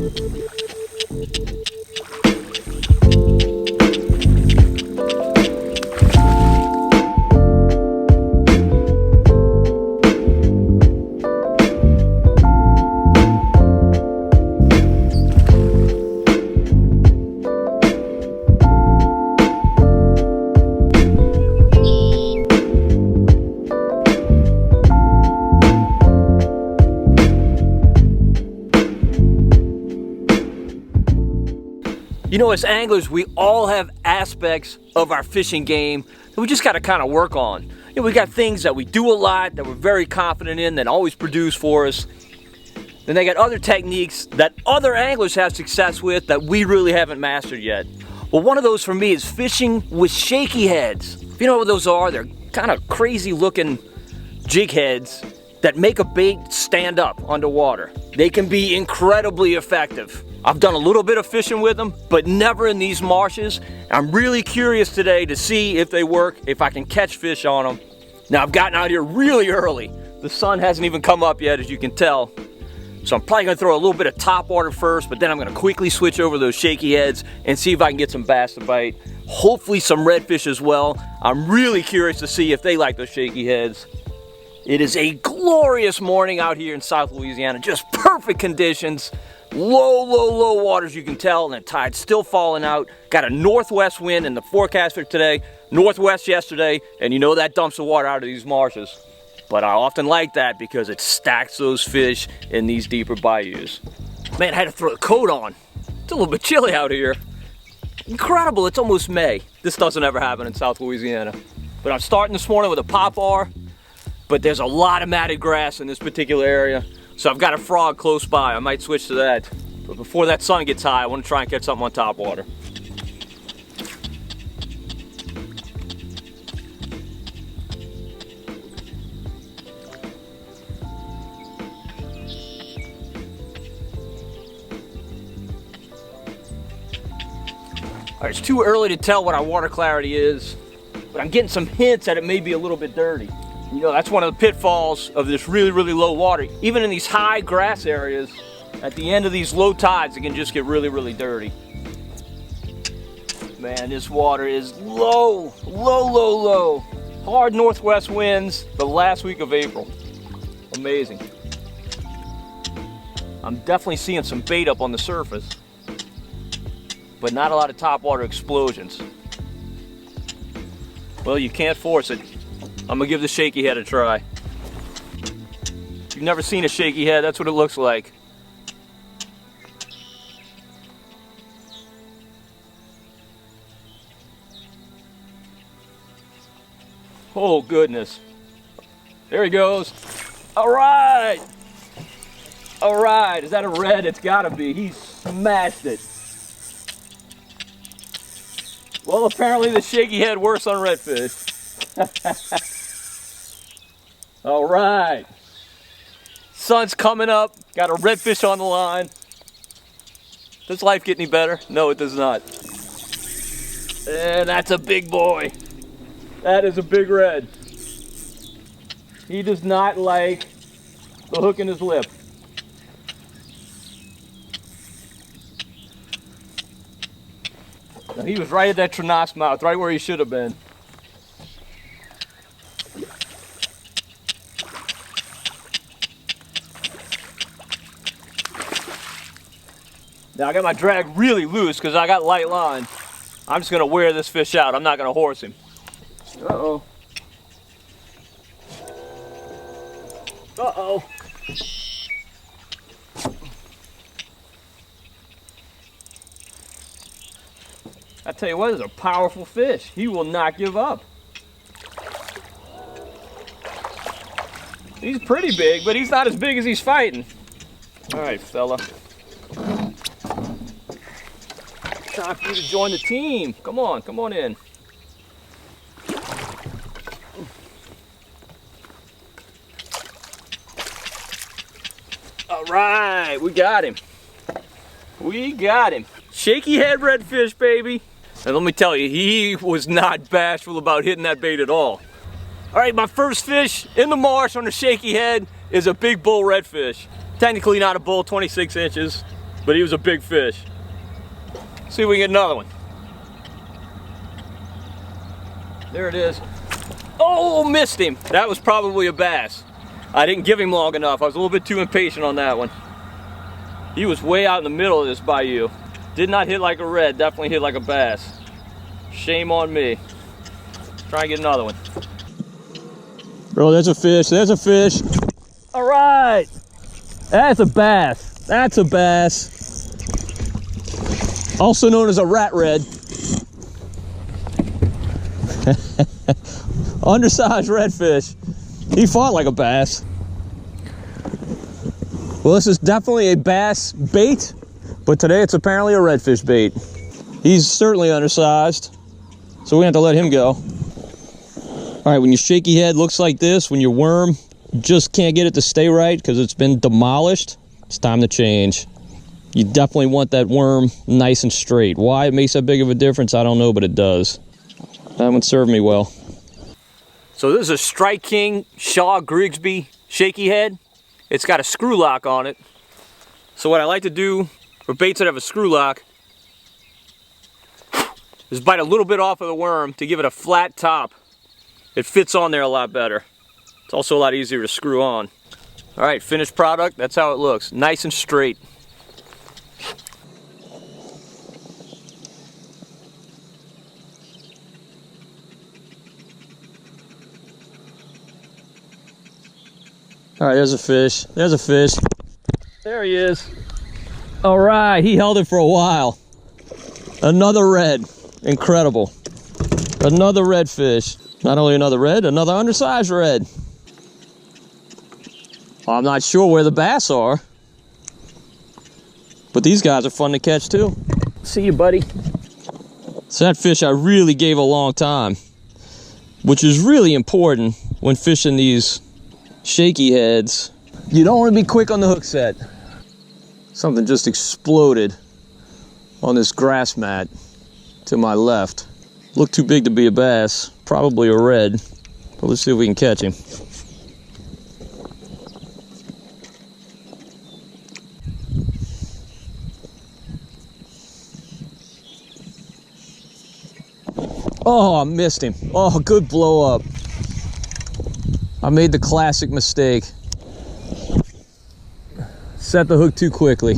You know, as anglers, we all have aspects of our fishing game that we just got to kind of work on. You know, we got things that we do a lot, that we're very confident in, that always produce for us. Then they got other techniques that other anglers have success with that we really haven't mastered yet. Well, one of those for me is fishing with shaky heads. If you know what those are, they're kind of crazy looking jig heads that make a bait stand up underwater. They can be incredibly effective. I've done a little bit of fishing with them, but never in these marshes. I'm really curious today to see if they work, if I can catch fish on them. Now, I've gotten out here really early. The sun hasn't even come up yet, as you can tell. So I'm probably gonna throw a little bit of top water first, but then I'm gonna quickly switch over those shaky heads and see if I can get some bass to bite. Hopefully some redfish as well. I'm really curious to see if they like those shaky heads. It is a glorious morning out here in South Louisiana. Just perfect conditions. Low waters, you can tell, and the tide's still falling out. Got a northwest wind in the forecast for today, northwest yesterday, and you know that dumps the water out of these marshes. But I often like that because it stacks those fish in these deeper bayous. Man, I had to throw the coat on. It's a little bit chilly out here. Incredible, it's almost May. This doesn't ever happen in South Louisiana. But I'm starting this morning with a pop-R, but there's a lot of matted grass in this particular area. So I've got a frog close by. I might switch to that. But before that sun gets high, I want to try and catch something on top water. All right, it's too early to tell what our water clarity is, but I'm getting some hints that it may be a little bit dirty. You know, that's one of the pitfalls of this really low water. Even in these high grass areas, at the end of these low tides, it can just get really dirty. Man, this water is low. Hard northwest winds the last week of April. Amazing. I'm definitely seeing some bait up on the surface, but not a lot of topwater explosions. Well, you can't force it. I'm gonna give the shaky head a try. If you've never seen a shaky head, that's what it looks like. Oh goodness. There he goes. All right. All right, is that a red? It's gotta be. He smashed it. Well, apparently the shaky head works on redfish. All right, sun's coming up, got a redfish on the line. Does life get any better? No, it does not. And that's a big boy. That is a big red. He does not like the hook in his lip. Now, he was right at that Trinas mouth, right where he should have been. Now I got my drag really loose because I got light line. I'm just gonna wear this fish out. I'm not gonna horse him. Uh-oh. Uh-oh. I tell you what, this is a powerful fish. He will not give up. He's pretty big, but he's not as big as he's fighting. All right, fella. Time for you to join the team. Come on in. All right, we got him. Shaky head redfish, baby. And let me tell you, he was not bashful about hitting that bait at all. All right, my first fish in the marsh on the shaky head is a big bull redfish. Technically not a bull, 26 inches. but he was a big fish. See if we can get another one. There it is. Oh, missed him. That was probably a bass. I didn't give him long enough. I was a little bit too impatient on that one. He was way out in the middle of this bayou. Did not hit like a red, definitely hit like a bass. Shame on me. Try and get another one. Bro, there's a fish, there's a fish. All right. That's a bass. That's a bass. Also known as a rat red. Undersized redfish. He fought like a bass. Well, this is definitely a bass bait, but today it's apparently a redfish bait. He's certainly undersized, so we have to let him go. All right, when your shaky head looks like this, when your worm just can't get it to stay right because it's been demolished, it's time to change. You definitely want that worm nice and straight. Why it makes that big of a difference, I don't know, but it does. That one served me well. So this is a Strike King Shaw Grigsby shaky head. It's got a screw lock on it. So what I like to do for baits that have a screw lock is bite a little bit off of the worm to give it a flat top. It fits on there a lot better. It's also a lot easier to screw on. All right, finished product, that's how it looks. Nice and straight. All right, there's a fish. There's a fish. There he is. All right, he held it for a while. Another red. Incredible. Another red fish. Not only another red, another undersized red. I'm not sure where the bass are, but these guys are fun to catch too. See you, buddy. So that fish I really gave a long time, which is really important when fishing these shaky heads. You don't want to be quick on the hook set. Something just exploded on this grass mat to my left. Looked too big to be a bass, probably a red, but let's see if we can catch him. Oh, I missed him. Oh, good blow up. I made the classic mistake. Set the hook too quickly.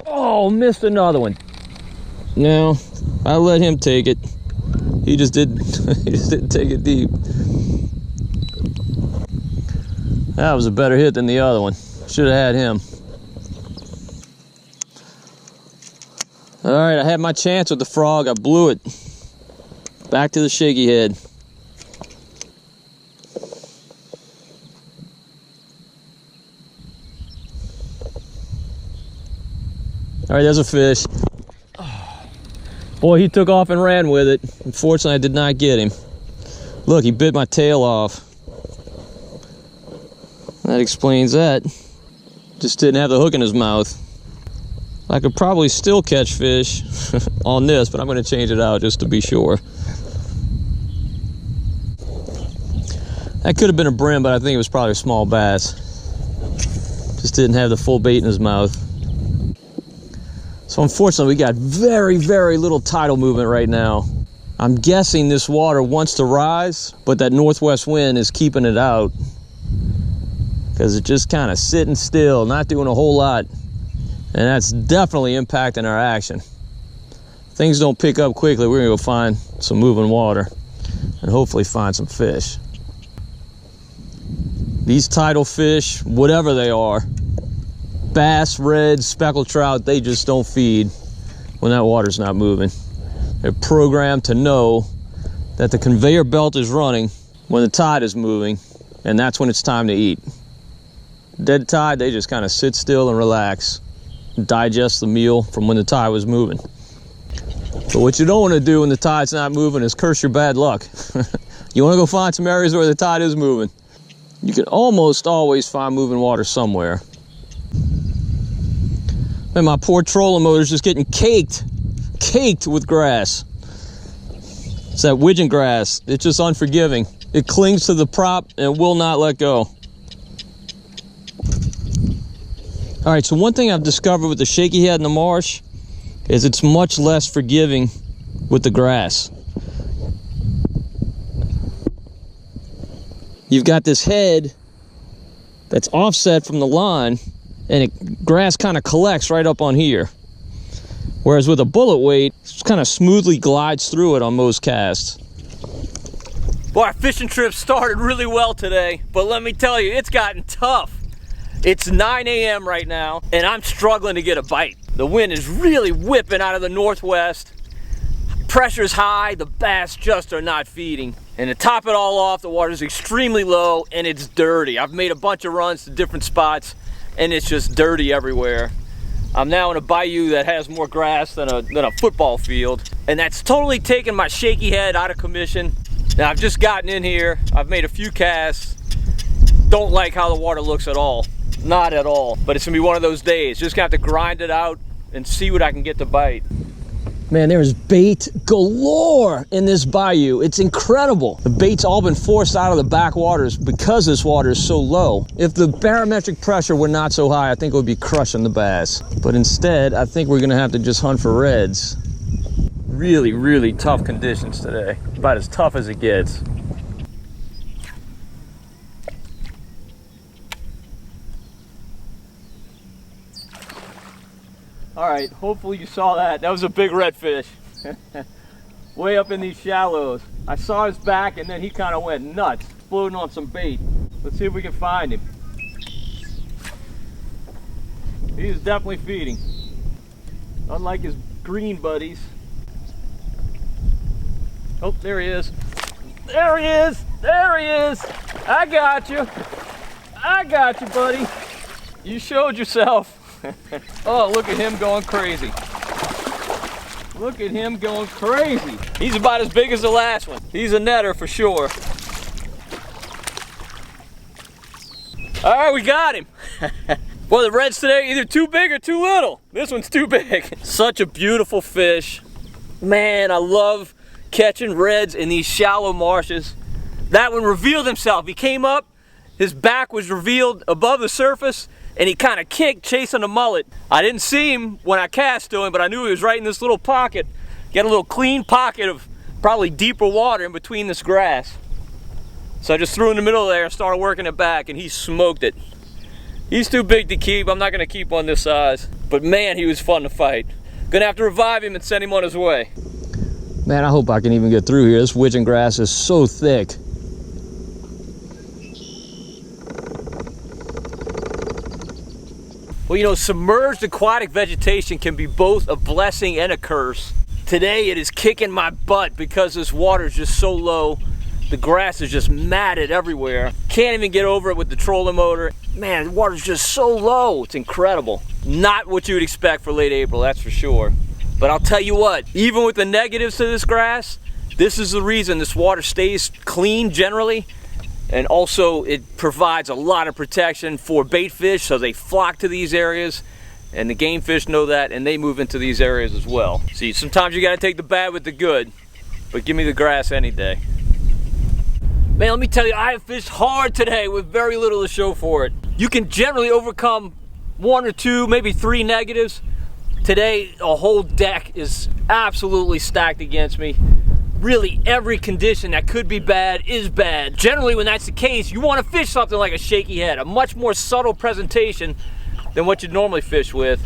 Oh, missed another one. No, I let him take it. He just didn't take it deep. That was a better hit than the other one. Should have had him. All right, I had my chance with the frog. I blew it. Back to the shaky head. All right, there's a fish. Boy, he took off and ran with it. Unfortunately, I did not get him. Look, he bit my tail off. That explains that. Just didn't have the hook in his mouth. I could probably still catch fish on this, but I'm going to change it out just to be sure. That could have been a brim, but I think it was probably a small bass. Just didn't have the full bait in his mouth. So unfortunately, we got very, very little tidal movement right now. I'm guessing this water wants to rise, but that northwest wind is keeping it out. Because it's just kind of sitting still, not doing a whole lot. And that's definitely impacting our action. If things don't pick up quickly, we're gonna go find some moving water and hopefully find some fish. These tidal fish, whatever they are, bass, reds, speckled trout, they just don't feed when that water's not moving. They're programmed to know that the conveyor belt is running when the tide is moving, and that's when it's time to eat. Dead tide, they just kind of sit still and relax. Digest the meal from when the tide was moving. But what you don't want to do when the tide's not moving is curse your bad luck. You want to go find some areas where the tide is moving. You can almost always find moving water somewhere. And my poor trolling motor's just getting caked with grass. It's that widgeon grass. It's just unforgiving. It clings to the prop and will not let go. All right, so one thing I've discovered with the shaky head in the marsh is it's much less forgiving with the grass. You've got this head that's offset from the line, and grass kind of collects right up on here. Whereas with a bullet weight, it kind of smoothly glides through it on most casts. Boy, our fishing trip started really well today, but let me tell you, it's gotten tough. It's 9 a.m. right now, and I'm struggling to get a bite. The wind is really whipping out of the northwest. Pressure's high, the bass just are not feeding. And to top it all off, the water's extremely low and it's dirty. I've made a bunch of runs to different spots and it's just dirty everywhere. I'm now in a bayou that has more grass than a football field, and that's totally taken my shaky head out of commission. Now I've just gotten in here, I've made a few casts, don't like how the water looks at all. Not at all, but it's gonna be one of those days. Just gonna have to grind it out and see what I can get to bite. Man, there is bait galore in this bayou. It's incredible. The bait's all been forced out of the backwaters because this water is so low. If the barometric pressure were not so high, I think it would be crushing the bass. But instead, I think we're gonna have to just hunt for reds. Really, really tough conditions today. About as tough as it gets. All right, hopefully you saw that. That was a big redfish. Way up in these shallows. I saw his back and then he kind of went nuts, floating on some bait. Let's see if we can find him. He's definitely feeding. Unlike his green buddies. Oh, there he is. There he is, there he is. I got you. I got you, buddy. You showed yourself. Oh, look at him going crazy. Look at him going crazy. He's about as big as the last one. He's a netter for sure. All right, we got him. Boy, the reds today either too big or too little. This one's too big. Such a beautiful fish. Man, I love catching reds in these shallow marshes. That one revealed himself. He came up, his back was revealed above the surface, and he kind of kicked chasing the mullet. I didn't see him when I cast to him, but I knew he was right in this little pocket. Get a little clean pocket of probably deeper water in between this grass. So I just threw in the middle there and started working it back, and he smoked it. He's too big to keep. I'm not gonna keep one this size. But man, he was fun to fight. Gonna have to revive him and send him on his way. Man, I hope I can even get through here. This widgeon grass is so thick. Well, you know, submerged aquatic vegetation can be both a blessing and a curse. Today it is kicking my butt because this water is just so low. The grass is just matted everywhere. Can't even get over it with the trolling motor. Man, the water's just so low. It's incredible. Not what you would expect for late April, that's for sure. But I'll tell you what, even with the negatives to this grass, this is the reason this water stays clean generally. And also it provides a lot of protection for bait fish, so they flock to these areas, and the game fish know that and they move into these areas as well. See, sometimes you gotta take the bad with the good, but give me the grass any day. Man, let me tell you, I have fished hard today with very little to show for it. You can generally overcome 1 or 2, maybe 3 negatives. Today, a whole deck is absolutely stacked against me. Really, every condition that could be bad is bad. Generally, when that's the case, you want to fish something like a shaky head, a much more subtle presentation than what you'd normally fish with.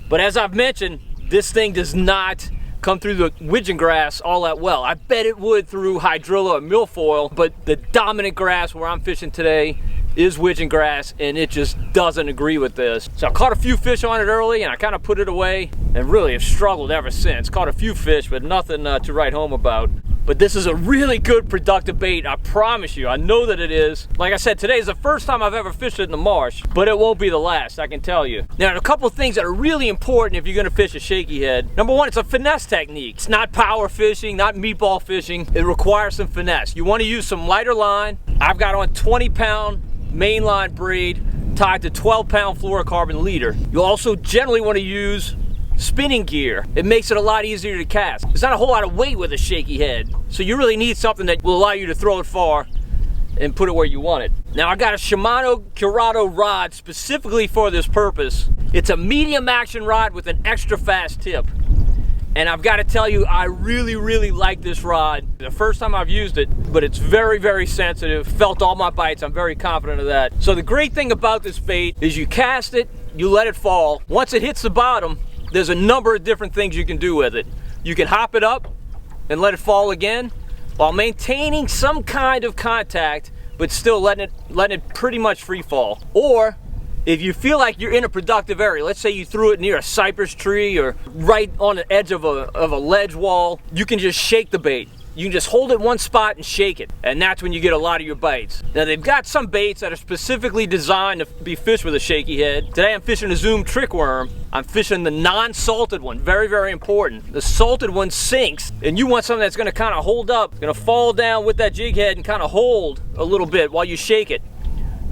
But as I've mentioned, this thing does not come through the widgeon grass all that well. I bet it would through hydrilla or milfoil, but the dominant grass where I'm fishing today is widgeon grass, and it just doesn't agree with this. So I caught a few fish on it early and I kind of put it away and really have struggled ever since. Caught a few fish, but nothing to write home about. But this is a really good productive bait, I promise you. I know that it is. Like I said, today is the first time I've ever fished it in the marsh, but it won't be the last, I can tell you. Now, a couple of things that are really important if you're gonna fish a shaky head. Number one, it's a finesse technique. It's not power fishing, not meatball fishing. It requires some finesse. You wanna use some lighter line. I've got on 20-pound mainline braid tied to 12-pound fluorocarbon leader. You also generally want to use spinning gear. It makes it a lot easier to cast. There's not a whole lot of weight with a shaky head, So you really need something that will allow you to throw it far and put it where you want it. Now I got a Shimano Curado rod specifically for this purpose. It's a medium action rod with an extra fast tip. And I've got to tell you, I really like this rod. The first time I've used it, but it's very sensitive. Felt all my bites, I'm very confident of that. So the great thing about this bait is you cast it, you let it fall. Once it hits the bottom, there's a number of different things you can do with it. You can hop it up and let it fall again while maintaining some kind of contact, but still letting it pretty much free fall. Or if you feel like you're in a productive area, let's say you threw it near a cypress tree or right on the edge of a ledge wall, you can just shake the bait. You can just hold it one spot and shake it, and that's when you get a lot of your bites. Now they've got some baits that are specifically designed to be fished with a shaky head. Today I'm fishing a Zoom trick worm. I'm fishing the non-salted one, very important. The salted one sinks, and you want something that's gonna kind of hold up, gonna fall down with that jig head and kind of hold a little bit while you shake it.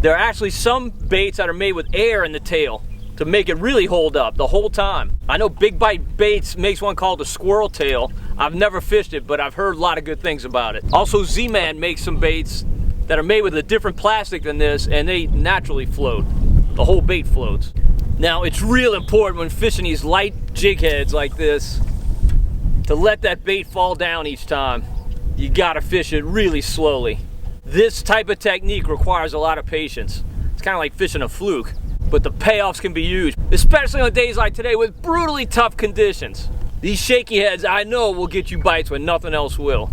There are actually some baits that are made with air in the tail to make it really hold up the whole time. I know Big Bite Baits makes one called the squirrel tail. I've never fished it, but I've heard a lot of good things about it. Also, Z-Man makes some baits that are made with a different plastic than this, and they naturally float. The whole bait floats. Now, it's real important when fishing these light jig heads like this to let that bait fall down each time. You gotta fish it really slowly. This type of technique requires a lot of patience. It's kind of like fishing a fluke, but the payoffs can be huge, especially on days like today with brutally tough conditions. These shaky heads, I know, will get you bites when nothing else will.